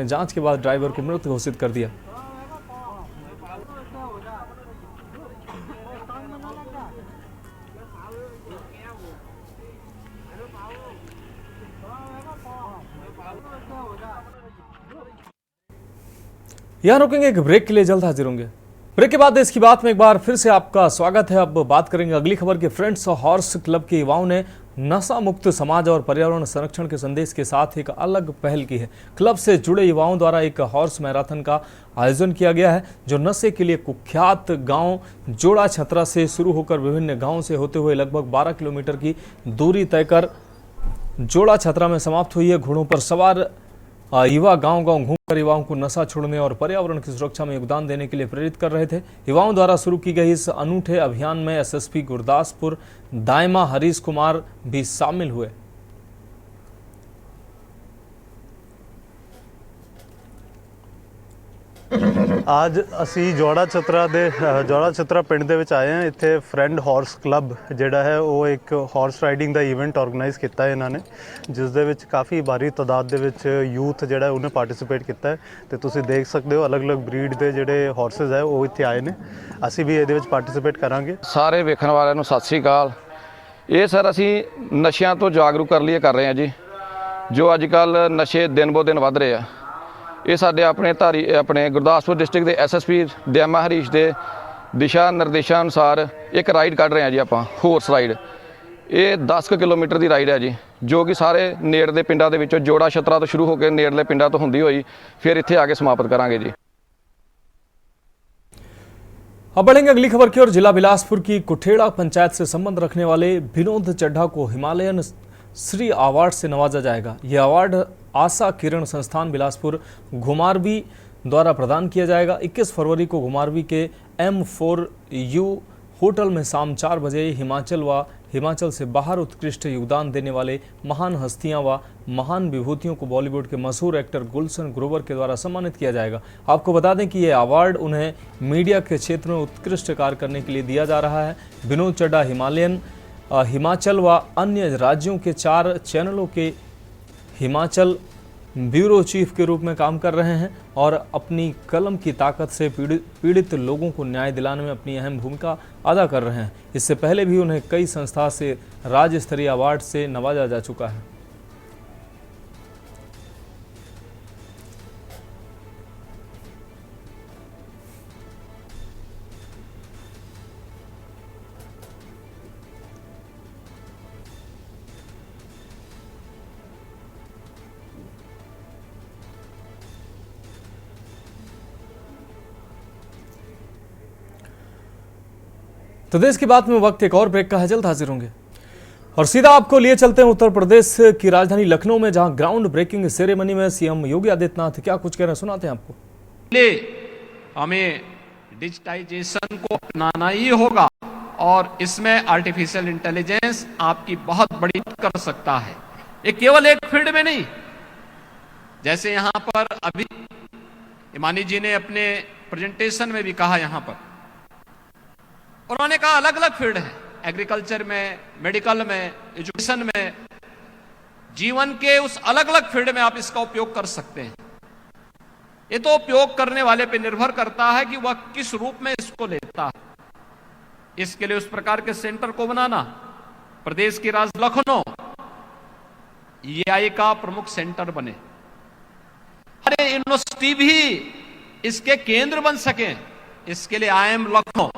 जांच के बाद ड्राइवर को मृत घोषित कर दिया। यहां रुकेंगे एक ब्रेक के लिए, जल्द हाजिर होंगे। ब्रेक के बाद देश की बात में एक बार फिर से आपका स्वागत है। अब बात करेंगे अगली खबर की। फ्रेंड्स हॉर्स क्लब के युवाओं ने नशा मुक्त समाज और पर्यावरण संरक्षण के संदेश के साथ एक अलग पहल की है। क्लब से जुड़े युवाओं द्वारा एक हॉर्स मैराथन का आयोजन किया गया है, जो नशे के लिए कुख्यात गांव जोड़ा छतरा से शुरू होकर विभिन्न गांवों से होते हुए लगभग 12 किलोमीटर की दूरी तय कर जोड़ा छतरा में समाप्त हुई है। घोड़ों पर सवार युवा गांव गांव घूमकर युवाओं को नशा छोड़ने और पर्यावरण की सुरक्षा में योगदान देने के लिए प्रेरित कर रहे थे। युवाओं द्वारा शुरू की गई इस अनूठे अभियान में एसएसपी गुरदासपुर दायमा हरीश कुमार भी शामिल हुए। आज ਅਸੀਂ ਜੋੜਾ ਛਤਰਾ ਪਿੰਡ ਦੇ ਵਿੱਚ ਆਏ ਹਾਂ। ਇੱਥੇ ਫਰੈਂਡ ਹਾਰਸ ਕਲੱਬ ਜਿਹੜਾ ਹੈ ਉਹ ਇੱਕ ਹਾਰਸ ਰਾਈਡਿੰਗ ਦਾ ਇਵੈਂਟ ਆਰਗੇਨਾਈਜ਼ ਕੀਤਾ ਹੈ ਇਹਨਾਂ ਨੇ, ਜਿਸ ਦੇ ਵਿੱਚ ਕਾਫੀ ਭਾਰੀ ਤਾਦਾਦ ਦੇ ਵਿੱਚ ਯੂਥ ਜਿਹੜਾ ਉਹਨੇ ਪਾਰਟਿਸਿਪੇਟ ਕੀਤਾ ਹੈ ਤੇ ਤੁਸੀਂ ਦੇਖ ਸਕਦੇ ਹੋ ਅਲੱਗ-ਅਲੱਗ ਬਰੀਡ ਦੇ ਜਿਹੜੇ ਹਾਰਸਸ ਹੈ ਉਹ ਇੱਥੇ ਆਏ ਨੇ। ਅਸੀਂ ਵੀ ਇਹਦੇ ਵਿੱਚ ਪਾਰਟਿਸਿਪੇਟ ਕਰਾਂਗੇ। ਸਾਰੇ ਵੇਖਣ ਵਾਲਿਆਂ ਨੂੰ ਸਤਿ ਸ੍ਰੀ ਅਕਾਲ। ਇਹ ਸਰ ਅਸੀਂ ਨਸ਼ਿਆਂ ਤੋਂ ਜਾਗਰੂਕ ਕਰਨ ਲਈ ਕਰ ਰਹੇ ਹਾਂ ਜੀ। ਜੋ ਅੱਜ ਕੱਲ੍ਹ ਨਸ਼ੇ ਦਿਨ ਬੋ ਦਿਨ ਵੱਧ ਰਹੇ ਆ, ਇਹ ਸਾਡੇ ਆਪਣੇ ਗੁਰਦਾਸਪੁਰ ਡਿਸਟ੍ਰਿਕਟ ਦੇ ਐਸਐਸਪੀ ਦਿਆਮਾ ਹਰੀਸ਼ ਦੇ ਦਿਸ਼ਾ ਨਿਰਦੇਸ਼ਾਂ ਅਨੁਸਾਰ ਇੱਕ ਰਾਈਡ ਕੱਢ ਰਹੇ ਹਾਂ ਜੀ ਆਪਾਂ, ਹੌਰਸ ਰਾਈਡ। ਇਹ 10 ਕਿਲੋਮੀਟਰ ਦੀ ਰਾਈਡ ਹੈ ਜੀ, ਜੋ कि सारे ਨੇੜਲੇ ਪਿੰਡਾਂ ਦੇ ਵਿੱਚੋਂ ਜੋੜਾ ਛਤਰਾ ਤੋਂ ਸ਼ੁਰੂ ਹੋ ਕੇ ਨੇੜਲੇ ਪਿੰਡਾਂ ਤੋਂ ਹੁੰਦੀ ਹੋਈ ਫਿਰ ਇੱਥੇ ਆ ਕੇ ਸਮਾਪਤ ਕਰਾਂਗੇ जी। अब बढ़ेंगे अगली खबर की ओर। जिला बिलासपुर की कुठेड़ा पंचायत से संबंध रखने वाले विनोद चड्ढा को हिमालयन श्री अवार्ड से नवाजा जाएगा। यह अवार्ड आशा किरण संस्थान बिलासपुर घुमारवी द्वारा प्रदान किया जाएगा। 21 फरवरी को घुमारवी के M4U होटल में शाम 4 बजे हिमाचल से बाहर उत्कृष्ट योगदान देने वाले महान हस्तियां व महान विभूतियों को बॉलीवुड के मशहूर एक्टर गुलशन ग्रोवर के द्वारा सम्मानित किया जाएगा। आपको बता दें कि यह अवार्ड उन्हें मीडिया के क्षेत्र में उत्कृष्ट कार्य करने के लिए दिया जा रहा है। विनोद चड्ढा हिमाचल व अन्य राज्यों के 4 चैनलों के हिमाचल ब्यूरो चीफ के रूप में काम कर रहे हैं और अपनी कलम की ताकत से पीड़ित लोगों को न्याय दिलाने में अपनी अहम भूमिका अदा कर रहे हैं। इससे पहले भी उन्हें कई संस्था से राज्य स्तरीय अवार्ड से नवाजा जा चुका है। तो देश की बात में वक्त एक और ब्रेक का है, जल्द हाजिर होंगे और सीधा आपको लिए चलते हैं उत्तर प्रदेश की राजधानी लखनऊ में, जहां ग्राउंड ब्रेकिंग सेरेमनी में सीएम योगी आदित्यनाथ क्या कुछ कह रहे हैं, सुनाते हैं आपको। हमें डिजिटाइजेशन को अपनाना ही होगा और इसमें आर्टिफिशियल इंटेलिजेंस आपकी बहुत बड़ी मदद कर सकता है। ये केवल एक फील्ड में नहीं, जैसे यहां पर अभी इमानी जी ने अपने प्रेजेंटेशन में भी कहा, यहां पर उन्होंने कहा अलग अलग फील्ड है, एग्रीकल्चर में, मेडिकल में, एजुकेशन में, जीवन के उस अलग अलग फील्ड में आप इसका उपयोग कर सकते हैं। ये तो उपयोग करने वाले पे निर्भर करता है कि वह किस रूप में इसको लेता है। इसके लिए उस प्रकार के सेंटर को बनाना, प्रदेश की राजधानी लखनऊ AI का प्रमुख सेंटर बने, हर यूनिवर्सिटी भी इसके केंद्र बन सके, इसके लिए IIM लखनऊ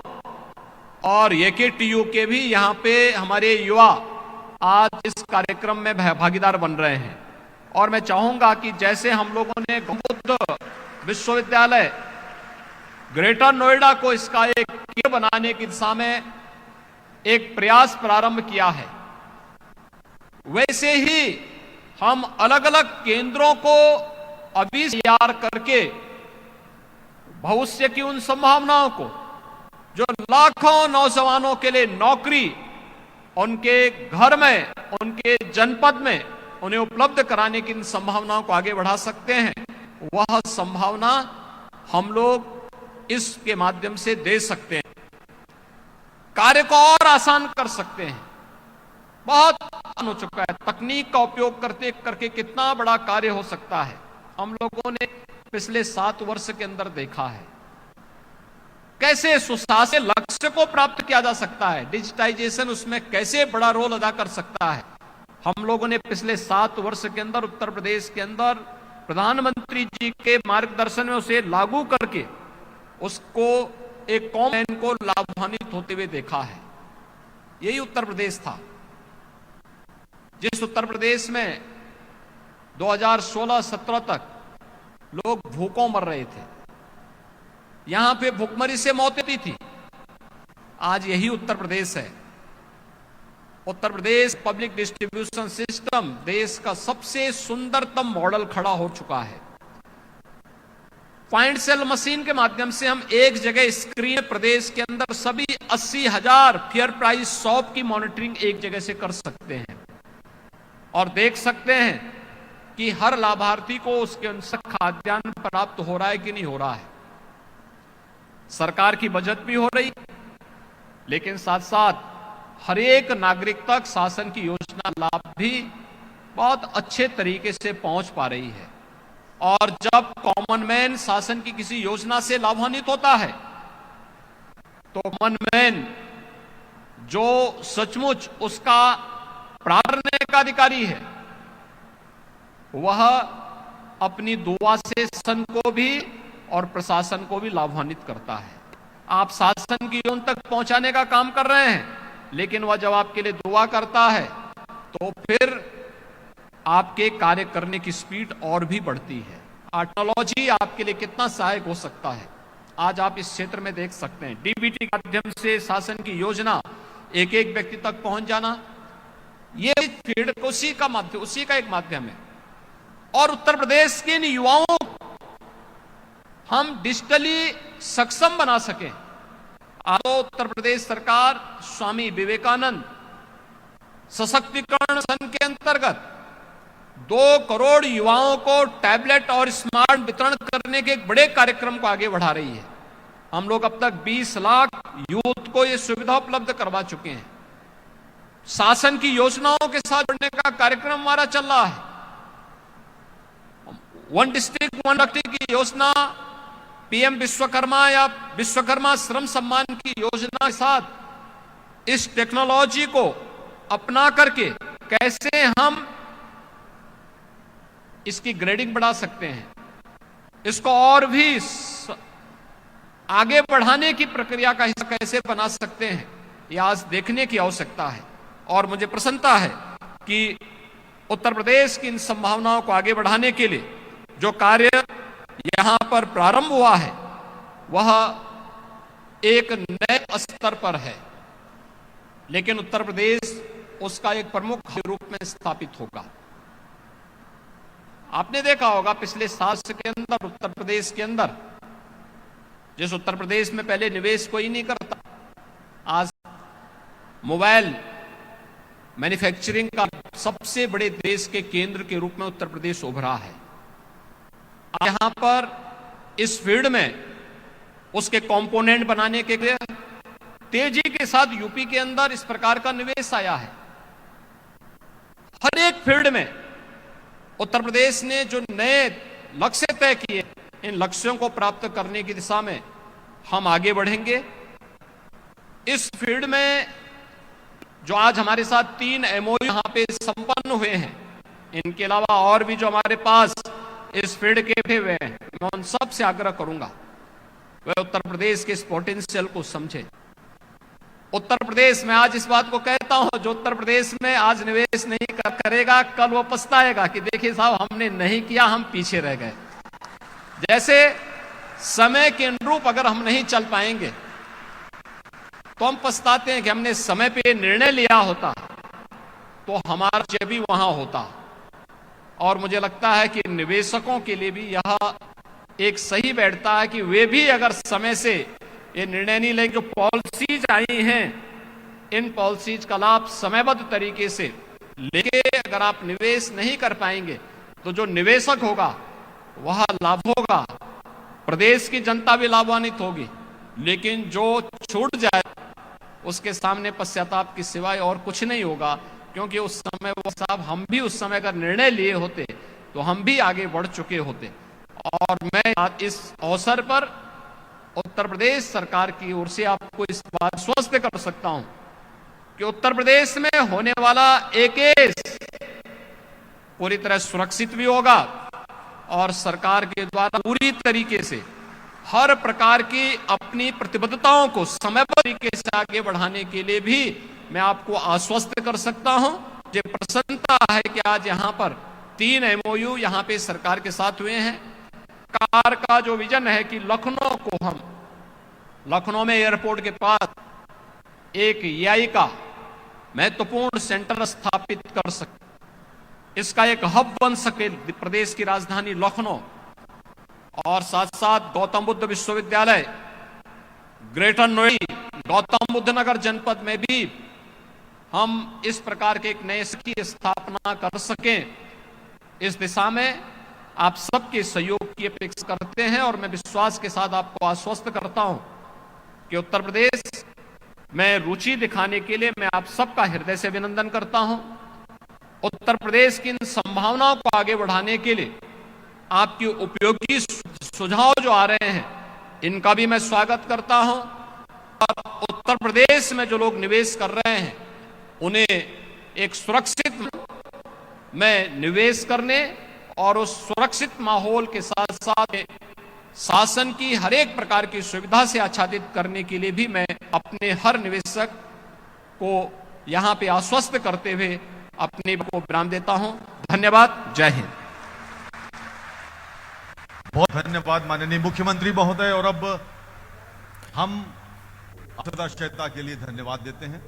और AKTU के भी यहां पे हमारे युवा आज इस कार्यक्रम में भागीदार बन रहे हैं। और मैं चाहूंगा कि जैसे हम लोगों ने गौतम बुद्ध विश्वविद्यालय ग्रेटर नोएडा को इसका एक केंद्र बनाने की दिशा में एक प्रयास प्रारंभ किया है, वैसे ही हम अलग अलग केंद्रों को अभी तैयार करके भविष्य की उन संभावनाओं को, जो लाखों नौजवानों के लिए नौकरी उनके घर में, उनके जनपद में उन्हें उपलब्ध कराने की इन संभावनाओं को आगे बढ़ा सकते हैं, वह संभावना हम लोग इसके माध्यम से दे सकते हैं। कार्य को और आसान कर सकते हैं। बहुत आसान हो चुका है, तकनीक का उपयोग करते करके कितना बड़ा कार्य हो सकता है, हम लोगों ने पिछले 7 वर्ष के अंदर देखा है। कैसे सुशासन लक्ष्य को प्राप्त किया जा सकता है, डिजिटाइजेशन उसमें कैसे बड़ा रोल अदा कर सकता है। हम लोगों ने पिछले 7 वर्ष के अंदर उत्तर प्रदेश के अंदर प्रधानमंत्री जी के मार्गदर्शन में उसे लागू करके उसको एक कौम को लाभान्वित होते हुए देखा है। यही उत्तर प्रदेश था जिस उत्तर प्रदेश में 2016-17 तक लोग भूखों मर रहे थे, यहां पे भूखमरी से मौत होती थी। आज यही उत्तर प्रदेश है। Uttar Pradesh public distribution system देश का सबसे सुंदरतम मॉडल खड़ा हो चुका है। पॉइंट सेल मशीन के माध्यम से हम एक जगह स्क्रीन प्रदेश के अंदर सभी 80,000 फेयर प्राइस शॉप की मॉनिटरिंग एक जगह से कर सकते हैं और देख सकते हैं कि हर लाभार्थी को उसके अनुसार खाद्यान्न प्राप्त हो रहा है कि नहीं हो रहा है। सरकार की बचत भी हो रही, लेकिन साथ साथ हर एक नागरिक तक शासन की योजना लाभ भी बहुत अच्छे तरीके से पहुंच पा रही है। और जब कॉमन मैन शासन की किसी योजना से लाभान्वित होता है तो कॉमन मैन जो सचमुच उसका प्राप्त का अधिकारी है, वह अपनी दुआ से शासन को भी और प्रशासन को भी लाभान्वित करता है। आप शासन की उन तक पहुंचाने का काम कर रहे हैं, लेकिन वह जब आपके लिए दुआ करता है तो फिर आपके कार्य करने की स्पीड और भी बढ़ती है। टेक्नोलॉजी आपके लिए कितना सहायक हो सकता है, आज आप इस क्षेत्र में देख सकते हैं। डीबीटी के माध्यम से शासन की योजना एक एक व्यक्ति तक पहुंच जाना, ये फील्ड उसी का एक माध्यम है। और उत्तर प्रदेश के इन युवाओं को हम डिजिटली सक्षम बना सकें। आज तो उत्तर प्रदेश सरकार स्वामी विवेकानंद सशक्तिकरण मिशन के अंतर्गत 2 करोड़ युवाओं को टैबलेट और स्मार्ट वितरण करने के एक बड़े कार्यक्रम को आगे बढ़ा रही है। हम लोग अब तक 20 लाख यूथ को यह सुविधा उपलब्ध करवा चुके हैं। शासन की योजनाओं के साथ जुड़ने का कार्यक्रम हमारा चल रहा है। 1 डिस्ट्रिक्ट 1 लड़की की योजना, पीएम विश्वकर्मा या विश्वकर्मा श्रम सम्मान की योजना के साथ इस टेक्नोलॉजी को अपना करके कैसे हम इसकी ग्रेडिंग बढ़ा सकते हैं, इसको और भी आगे बढ़ाने की प्रक्रिया का हिस्सा कैसे बना सकते हैं, यह आज देखने की आवश्यकता है। और मुझे प्रसन्नता है कि उत्तर प्रदेश की इन संभावनाओं को आगे बढ़ाने के लिए जो कार्य यहां पर प्रारंभ हुआ है वह एक नए स्तर पर है, लेकिन उत्तर प्रदेश उसका एक प्रमुख रूप में स्थापित होगा। आपने देखा होगा पिछले साल के अंदर उत्तर प्रदेश के अंदर, जिस उत्तर प्रदेश में पहले निवेश कोई नहीं करता, आज मोबाइल मैन्युफैक्चरिंग का सबसे बड़े देश के केंद्र के रूप में उत्तर प्रदेश उभरा है। यहां पर इस फील्ड में उसके कंपोनेंट बनाने के लिए तेजी के साथ यूपी के अंदर इस प्रकार का निवेश आया है। हर एक फील्ड में उत्तर प्रदेश ने जो नए लक्ष्य तय किए, इन लक्ष्यों को प्राप्त करने की दिशा में हम आगे बढ़ेंगे। इस फील्ड में जो आज हमारे साथ 3 एमओयू यहां पे संपन्न हुए हैं, इनके अलावा और भी जो हमारे पास इस फील्ड के भी हुए हैं, मैं उन सब से आग्रह करूंगा वे उत्तर प्रदेश के इस पोटेंशियल को समझे। उत्तर प्रदेश में आज इस बात को कहता हूं, जो उत्तर प्रदेश में आज निवेश नहीं करेगा कल वो पछताएगा कि देखिए साहब हमने नहीं किया, हम पीछे रह गए। जैसे समय के अनुरूप अगर हम नहीं चल पाएंगे तो हम पछताते हैं कि हमने समय पे निर्णय लिया होता तो हमारा जय भी वहां होता। और मुझे लगता है कि निवेशकों के लिए भी यह एक सही बैठता है कि वे भी अगर समय से ये निर्णय नहीं लेंगे, जो पॉलिसीज आई हैं इन पॉलिसीज का लाभ समयबद्ध तरीके से लेके अगर आप निवेश नहीं कर पाएंगे तो जो निवेशक होगा वह लाभ होगा, प्रदेश की जनता भी लाभान्वित होगी। लेकिन जो छूट जाए उसके सामने पश्चाताप की सिवाय और कुछ नहीं होगा, क्योंकि उस समय वो साहब हम भी उस समय अगर निर्णय लिए होते तो हम भी आगे बढ़ चुके होते। और मैं आज इस अवसर पर उत्तर प्रदेश सरकार की ओर से आपको इस बात आश्वस्त कर सकता हूं कि उत्तर प्रदेश में होने वाला एक केस पूरी तरह सुरक्षित भी होगा और सरकार के द्वारा पूरी तरीके से हर प्रकार की अपनी प्रतिबद्धताओं को समयबद्ध तरीके से आगे बढ़ाने के लिए भी मैं आपको आश्वस्त कर सकता हूं। मुझे प्रसन्नता है कि आज यहां पर 3 MOU यहां पे सरकार के साथ हुए हैं। सरकार का जो विजन है कि लखनऊ को हम लखनऊ में एयरपोर्ट के पास एक AI का महत्वपूर्ण सेंटर स्थापित कर सके, इसका एक हब बन सके प्रदेश की राजधानी लखनऊ, और साथ साथ गौतम बुद्ध विश्वविद्यालय ग्रेटर नोएडा गौतम बुद्ध नगर जनपद में भी हम इस प्रकार के एक नए की स्थापना कर सकें। इस दिशा में आप सबके सहयोग की अपेक्षा करते हैं और मैं विश्वास के साथ आपको आश्वस्त करता हूं कि उत्तर प्रदेश में रुचि दिखाने के लिए मैं आप सबका हृदय से अभिनंदन करता हूं। उत्तर प्रदेश की इन संभावनाओं को आगे बढ़ाने के लिए आपके उपयोगी सुझाव जो आ रहे हैं इनका भी मैं स्वागत करता हूं। और उत्तर प्रदेश में जो लोग निवेश कर रहे हैं उन्हें एक सुरक्षित में निवेश करने और उस सुरक्षित माहौल के साथ साथ शासन की हर एक प्रकार की सुविधा से आच्छादित करने के लिए भी मैं अपने हर निवेशक को यहां पे आश्वस्त करते हुए अपने को विराम देता हूं। धन्यवाद। जय हिंद। बहुत धन्यवाद माननीय मुख्यमंत्री महोदय। और अब हम सदाशयता के लिए धन्यवाद देते हैं।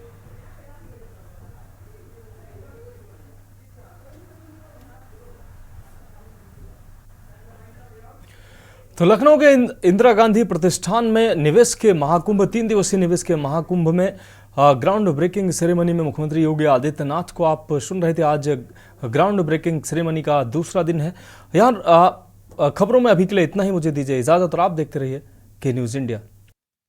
तो लखनऊ के इंदिरा गांधी प्रतिष्ठान में निवेश के महाकुंभ 3 दिवसीय निवेश के महाकुंभ में ग्राउंड ब्रेकिंग सेरेमनी में मुख्यमंत्री योगी आदित्यनाथ को आप सुन रहे थे। आज ग्राउंड ब्रेकिंग सेरेमनी का दूसरा दिन है। यार खबरों में अभी के लिए इतना ही। मुझे दीजिए इजाजत और आप देखते रहिए के न्यूज़ इंडिया।